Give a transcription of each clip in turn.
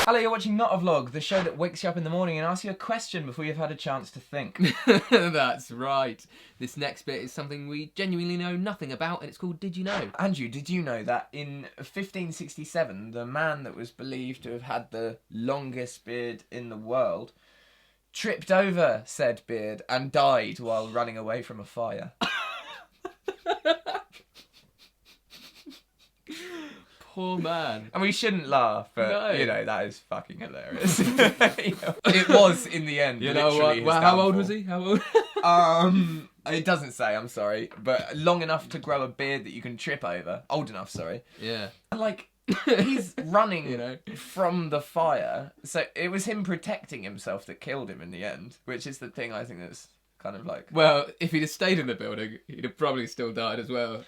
Hello, you're watching Not a Vlog, the show that wakes you up in the morning and asks you a question before you've had a chance to think. That's right. This next bit is something we genuinely know nothing about, and it's called Did You Know? Andrew, did you know that in 1567, the man that was believed to have had the longest beard in the world tripped over said beard and died while running away from a fire? Poor man. And we shouldn't laugh, but, No. you know, that is fucking hilarious. It was, in the end, You know what? his Well, how old downfall. was he? How old? It doesn't say, I'm sorry, but long enough to grow a beard that you can trip over. Old enough, sorry. Yeah. And, like, he's running You know. from the fire. So it was him protecting himself that killed him in the end, which is the thing I think that's kind of like... Well, if he'd have stayed in the building, he'd have probably still died as well.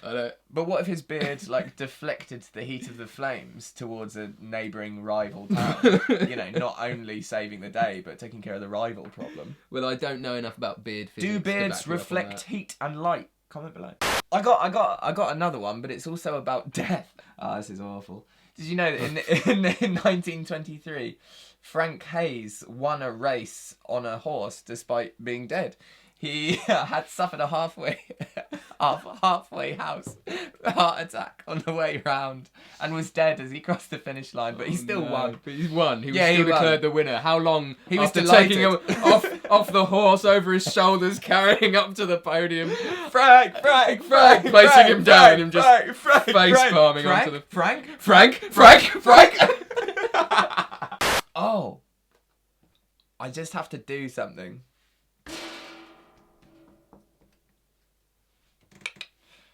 But what if his beard, like, deflected the heat of the flames towards a neighbouring rival town? You know, not only saving the day, but taking care of the rival problem. Well, I don't know enough about beard physics. Do to beards back you up on reflect that. heat and light? Comment below. I got another one, but it's also about death. Ah, this is awful. Did you know that in 1923, Frank Hayes won a race on a horse despite being dead? He had suffered a halfway house heart attack on the way round and was dead as he crossed the finish line, but he still won. But he won. He was Yeah, still he won. declared the winner. How long He was after delighted. taking him off the horse over his shoulders, carrying up to the podium, Frank, placing him down and him just face palming onto the Frank. Oh, I just have to do something.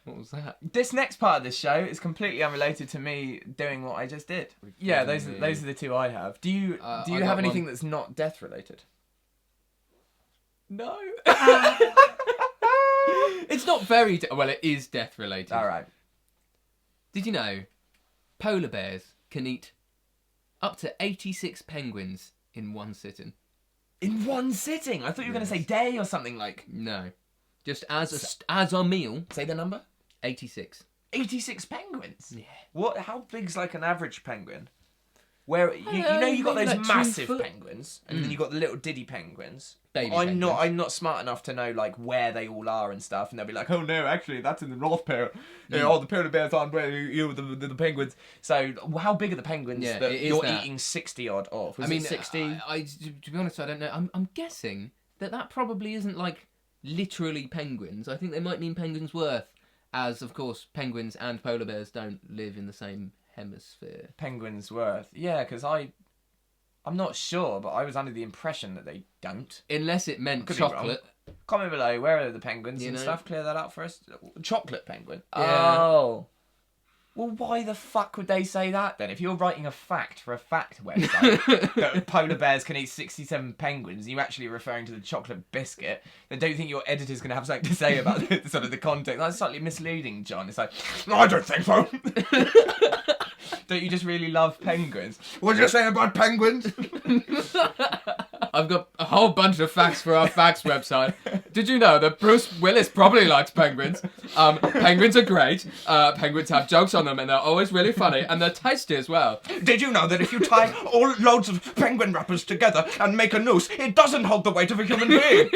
What was that? This next part of this show is completely unrelated to me doing what I just did. Yeah, those are the two I have. Do you I have got anything one. that's not death related? No. It's not very... well, it is death related. All right. Did you know polar bears can eat up to 86 penguins in one sitting? In one sitting? I thought you were going to say day or something like... No. Just as a meal, Say the number? 86. 86 penguins? Yeah. What? How big's like an average penguin? Where you know you got maybe those like 2 massive foot. penguins, and then you got the little diddy penguins. Baby I'm penguins. not smart enough to know like where they all are and stuff, and they'll be like, oh no, actually that's in the North Pole. All the polar bears aren't where the penguins. So how big are the penguins Yeah, that it is you're that. eating 60 odd of? Was I mean, it 60? to be honest, I don't know. I'm guessing that probably isn't like literally penguins. I think they might mean penguins worth, as of course penguins and polar bears don't live in the same hemisphere. Penguins worth? Yeah, because I'm not sure, but I was under the impression that they don't. Unless it meant Could be chocolate. Comment below, where are the penguins You and know? stuff? Clear that up for us. Chocolate penguin. Yeah. Oh. Well, why the fuck would they say that then? If you're writing a fact for a fact website that polar bears can eat 67 penguins, and you're actually referring to the chocolate biscuit, then don't you think your editor's going to have something to say about the, sort of the context? That's slightly misleading, John. It's like, I don't think so. Don't you just really love penguins? What did you say about penguins? I've got a whole bunch of facts for our facts website. Did you know that Bruce Willis probably likes penguins? Penguins are great. Penguins have jokes on them and they're always really funny and they're tasty as well. Did you know that if you tie all loads of penguin wrappers together and make a noose, it doesn't hold the weight of a human being?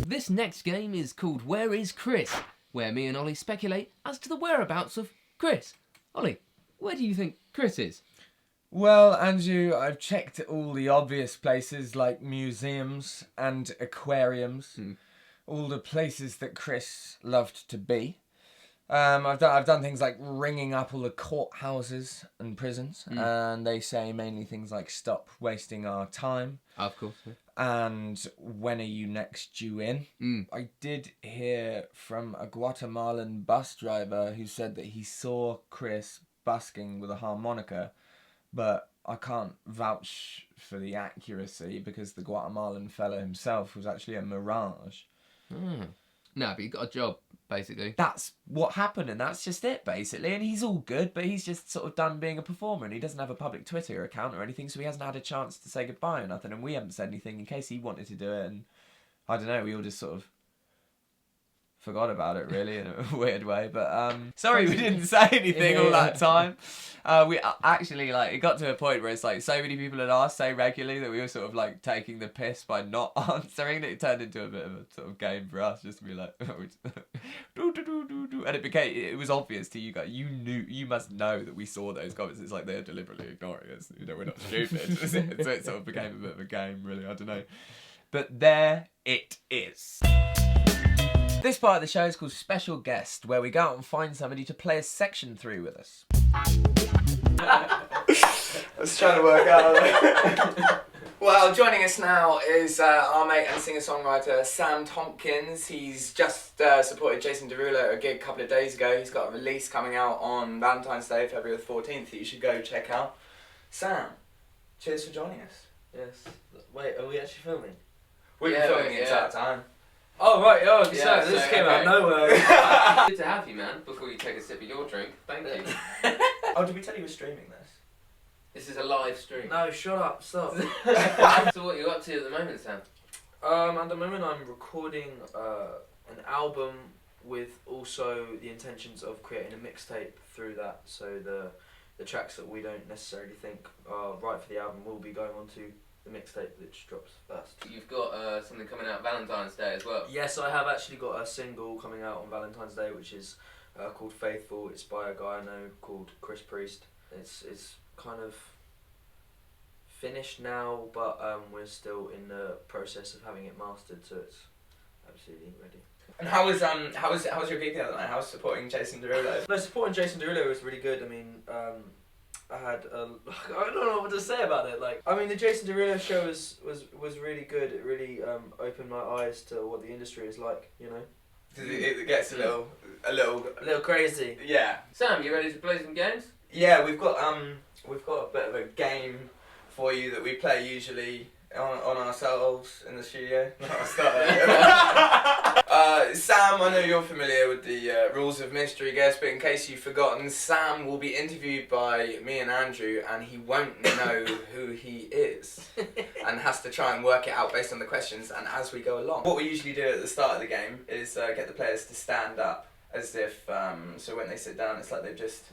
This next game is called Where is Chris? Where me and Ollie speculate as to the whereabouts of Chris. Ollie, where do you think Chris is? Well, Andrew, I've checked all the obvious places like museums and aquariums. All the places that Chris loved to be. I've done things like ringing up all the courthouses and prisons, and they say mainly things like stop wasting our time. Of course. And when are you next due in? I did hear from a Guatemalan bus driver who said that he saw Chris busking with a harmonica, but I can't vouch for the accuracy because the Guatemalan fella himself was actually a mirage. No, but he got a job, basically. That's what happened, and that's just it, basically. And he's all good, but he's just sort of done being a performer, and he doesn't have a public Twitter account or anything, so he hasn't had a chance to say goodbye or nothing, and we haven't said anything in case he wanted to do it, and I don't know, we all just sort of forgot about it really in a weird way. But sorry we didn't say anything all that time. We actually, like, it got to a point where it's like so many people had asked so regularly that we were sort of like taking the piss by not answering that it turned into a bit of a sort of game for us just to be like and it was obvious to you guys. You must know that we saw those comments. It's like they're deliberately ignoring us. You know, we're not stupid. So it sort of became a bit of a game, really. I don't know. But there it is. This part of the show is called Special Guest, where we go out and find somebody to play a section through with us. I was trying to work out. Well, joining us now is our mate and singer-songwriter Sam Tompkins. He's just supported Jason Derulo at a gig a couple of days ago. He's got a release coming out on Valentine's Day, February the 14th, that you should go check out. Sam, cheers for joining us. Yes. Wait, are we actually filming? We've been filming it at that time. Oh, right, oh, Yeah, so this so, came out of okay. nowhere. Good to have you, man. Before you take a sip of your drink, thank you. Oh, did we tell you we're streaming this? This is a live stream. No, shut up, stop. So what are you up to at the moment, Sam? At the moment I'm recording an album with also the intentions of creating a mixtape through that, so the tracks that we don't necessarily think are right for the album will be going on to the mixtape which drops first. You've got something coming out Valentine's Day as well. Yes, I have actually got a single coming out on Valentine's Day which is called Faithful. It's by a guy I know called Chris Priest. It's kind of finished now, but we're still in the process of having it mastered, so it's absolutely ready. And how was your gig the other night? How was supporting Jason Derulo? No, supporting Jason Derulo was really good. I mean, I had I don't know what to say about it. Like, I mean, the Jason Derulo show was really good. It really opened my eyes to what the industry is like. You know, It gets a little crazy. yeah. Sam, you ready to play some games? Yeah, we've got a bit of a game for you that we play usually on ourselves in the studio. Sam, I know you're familiar with the rules of mystery guest, but in case you've forgotten, Sam will be interviewed by me and Andrew, and he won't know who he is, and has to try and work it out based on the questions and as we go along. What we usually do at the start of the game is get the players to stand up, as if so when they sit down, it's like they've just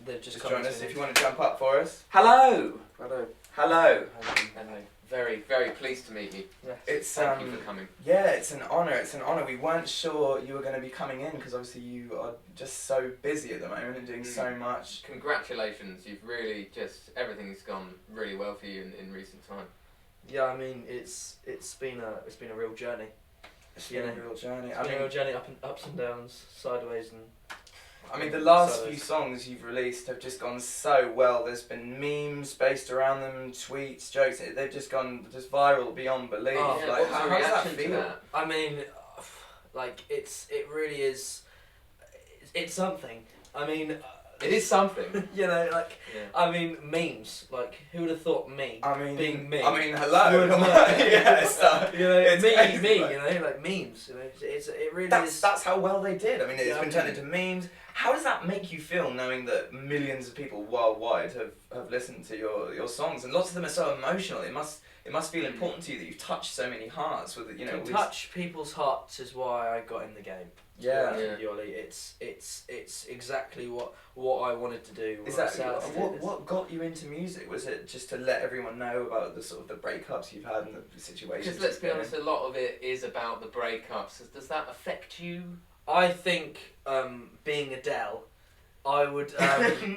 joined us. If you want to jump up for us. Hello. Hello. Hello. Hello. Very, very pleased to meet you. Yes. It's Thank you for coming. Yeah, it's an honour. It's an honour. We weren't sure you were going to be coming in because obviously you are just so busy at the moment and doing so much. Congratulations, you've really everything's gone really well for you in recent time. Yeah, I mean, it's been a real journey. It's been a real journey. It's been a real journey, ups and downs, sideways and. I mean, the last few songs you've released have just gone so well. There's been memes based around them, tweets, jokes. They've just gone viral beyond belief. Oh, Yeah, like, what's how your does that reaction to feel? that? I mean, like it really is. It's something. I mean, It is something. you know, like Yeah. I mean, memes. Like, who would have thought me? I mean, being me. I mean, hello. Would Come on. work. Yeah, so You know, it's me. crazy, You know, like memes. You know, it really that's is. that's how well they did. I mean, it's Yeah, been turned into memes. How does that make you feel, knowing that millions of people worldwide have listened to your songs, and lots of them are so emotional? It must feel important to you that you've touched so many hearts with it. You know, to touch people's hearts is why I got in the game. Yeah. With you, Ollie. It's exactly what I wanted to do. Is when I that set out to do this. what got you into music? Was it just to let everyone know about the sort of the breakups you've had and the situations? Because let's be you've honest, a lot of it is about the breakups. Does that affect you? I think being Adele, I would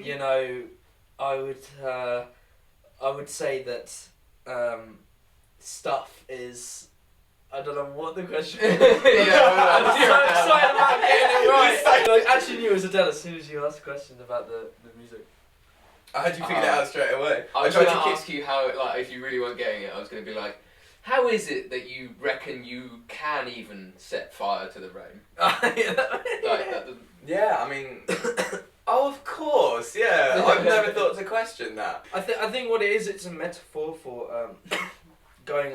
you know, I would say that stuff is. I don't know what the question is. I'm so excited about getting it right. I actually knew it was Adele as soon as you asked a question about the music. I had you figured it out straight away. I was going to ask you how, like, if you really weren't getting it, I was going to be like, how is it that you reckon you can even set fire to the rain? Yeah, I mean, oh, of course, yeah. I've never thought to question that. I think what it is, it's a metaphor for going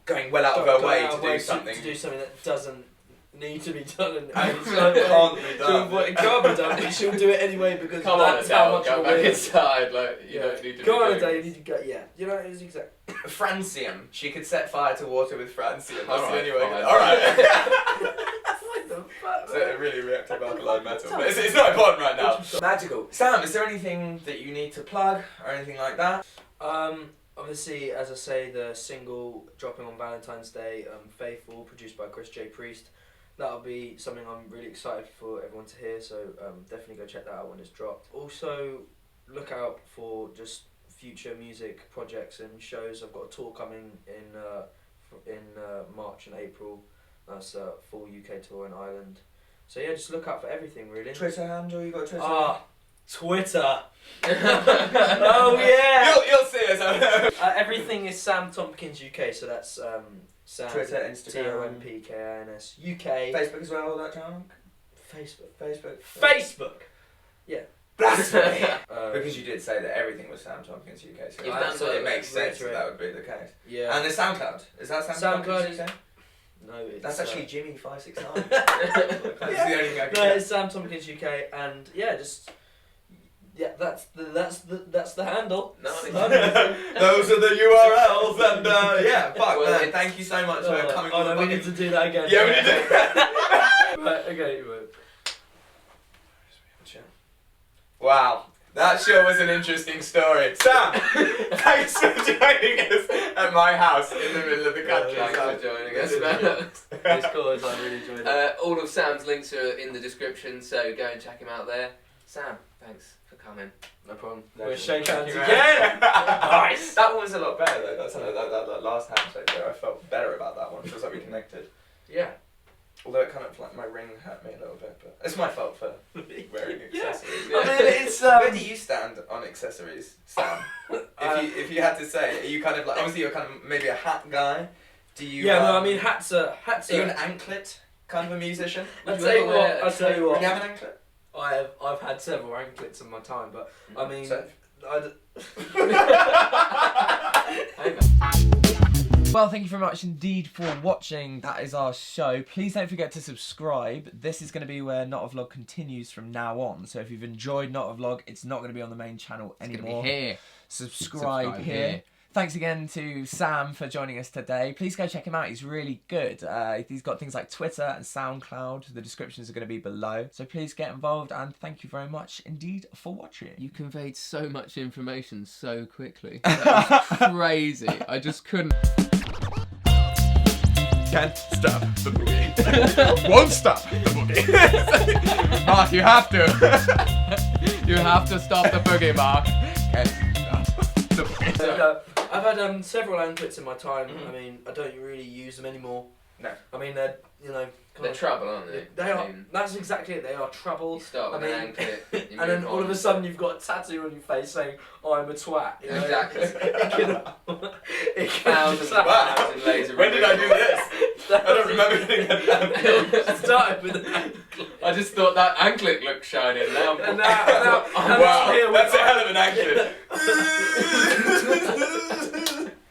Going out of her way out to of do way something. to do something that doesn't need to be done and And it's can't be done. It can't be done, but she'll do it anyway because Come on, that's how Adele, much go of a back weird- inside. Like, you Yeah. don't need to. Go on, be Adele, doing you need to go. Yeah, you know, it was exact. Francium. She could set fire to water with francium. That's the Alright, only way. fine. Alright. That's like It's a really reactive alkaline metal. But it's not important right now. Magical. Sam, is there anything that you need to plug or anything like that? Obviously, as I say, the single dropping on Valentine's Day, Faithful, produced by Chris J. Priest. That'll be something I'm really excited for everyone to hear, so definitely go check that out when it's dropped. Also, look out for just future music projects and shows. I've got a tour coming in March and April. That's a full UK tour in Ireland. So yeah, just look out for everything really. Twitter handle, you got a Twitter? Twitter. Oh yeah. You'll see us. Everything is Sam Tompkins UK. So that's Sam. Twitter, Instagram, Tompkins UK. Facebook as well, all that junk. Facebook. Yeah. Blasphemy! Because you did say that everything was Sam Tompkins UK, so You've it makes sense that would be the case. Yeah. And the SoundCloud, is that Sam Tompkins UK? No, it's That's actually Jimmy 569. That's the only thing I can No, it's Sam Tompkins UK, and yeah, just that's the handle. Nice. Those are the URLs, and yeah, fuck man, thank you so much for coming on. Oh no, we need to do that again. Yeah, we need to. Right, okay. Wow, that sure was an interesting story. Sam, thanks for joining us at my house in the middle of the country. Thanks for joining us. It's cool, I really enjoyed it. All of Sam's links are in the description, so go and check him out there. Sam, thanks for coming. No problem. No, We'll shake hands you, man. again. Nice. That one was a lot better though. That last handshake there, I felt better about that one. Feels like we connected. Yeah. Although it kind of like my ring hurt me a little bit, but it's my fault for wearing accessories. I mean, it's Where do you stand on accessories, Sam? If you had to say, are you kind of like obviously you're kind of maybe a hat guy? Do you? Yeah, no, I mean hats are. Are you an anklet kind of a musician? I'll tell you what. Do you have an anklet? I've had several anklets in my time, but I mean, So- Well, thank you very much indeed for watching. That is our show. Please don't forget to subscribe. This is going to be where Not a Vlog continues from now on. So if you've enjoyed Not a Vlog, it's not going to be on the main channel anymore. It's going to be here. Subscribe here. Thanks again to Sam for joining us today. Please go check him out. He's really good. He's got things like Twitter and SoundCloud. The descriptions are going to be below. So please get involved, and thank you very much indeed for watching. You conveyed so much information so quickly. That was crazy. I just couldn't. Can't stop the boogie. Won't stop the boogie. Mark, you have to. You have to stop the boogie, Mark. Can't stop the boogie. I've had several anklets in my time. I mean, I don't really use them anymore. No. I mean, they're They're trouble, aren't they? They are. I mean, That's exactly it. They are trouble. you start with an anklet, you and then move all on. of a sudden you've got a tattoo on your face saying "I'm a twat." You know? Exactly. It Thousands can of pounds in laser. When did I do this? I don't remember getting that. Started with an anklet. I just thought that anklet looked shiny. Now, And now Wow, here we that's a are. hell of an anklet.